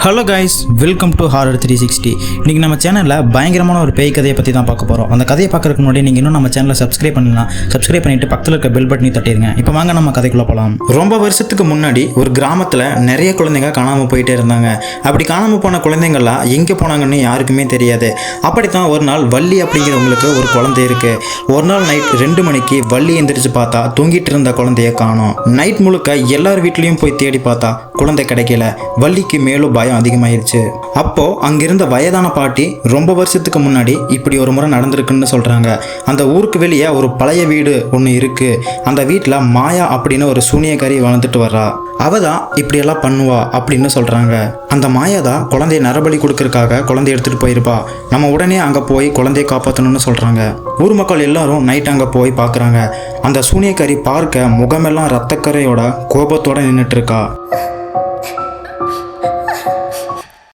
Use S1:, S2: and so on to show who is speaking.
S1: Hello guys, welcome to horror 360. இன்றைக்கி நம்ம சேனலில் பயங்கரமான ஒரு பேய் கதையை பற்றி தான் பார்க்க போகிறோம். அந்த கதையை பார்க்குறதுக்கு முன்னாடி நீங்கள் இன்னும் நம்ம சேனலை சப்ஸ்கிரைப் பண்ணலாம். சப்ஸ்கிரைப் பண்ணிவிட்டு பக்கத்தில் இருக்க பெல் பட்டனை தட்டிடுங்க. இப்போ வாங்க நம்ம கதைக்குள்ளே போகலாம். ரொம்ப வருஷத்துக்கு முன்னாடி ஒரு கிராமத்தில் நிறைய குழந்தைங்க காணாமல் போயிட்டே இருந்தாங்க. அப்படி காணாமல் போன குழந்தைங்கள்லாம் எங்கே போனாங்கன்னு யாருக்குமே தெரியாது. அப்படித்தான் ஒரு நாள் வள்ளி அப்படிங்கிறவங்களுக்கு ஒரு குழந்தை இருக்குது. ஒரு நாள் நைட் 2 மணிக்கு வள்ளி எந்திரிச்சு பார்த்தா தூங்கிட்டு இருந்த குழந்தைய காணோம். நைட் முழுக்க எல்லார் வீட்லேயும் போய் தேடி பார்த்தா குழந்தை கிடைக்கல. வள்ளிக்கு மேலும் பயம் அதிகமாயிருச்சு. அப்போ அங்கிருந்த வயதான பாட்டி ரொம்ப வருஷத்துக்கு முன்னாடி இப்படி ஒரு முறை நடந்திருக்குன்னு சொல்றாங்க. அந்த ஊருக்கு வெளியே ஒரு பழைய வீடு ஒன்று இருக்கு. அந்த வீட்டில் மாயா அப்படின்னு ஒரு சூனியக்காரி வாழ்ந்துட்டு வர்றா. அவ தான் இப்படியெல்லாம் பண்ணுவா அப்படின்னு சொல்றாங்க. அந்த மாயா தான் குழந்தைய நரபலி கொடுக்கறதுக்காக குழந்தைய எடுத்துட்டு போயிருப்பா. நம்ம உடனே அங்கே போய் குழந்தைய காப்பாற்றணும்னு சொல்றாங்க. ஊர் மக்கள் எல்லாரும் நைட் அங்கே போய் பார்க்குறாங்க. அந்த சூனியக்காரி பார்க்க முகமெல்லாம் ரத்தக்கரையோட கோபத்தோட நின்றுட்டு இருக்கா.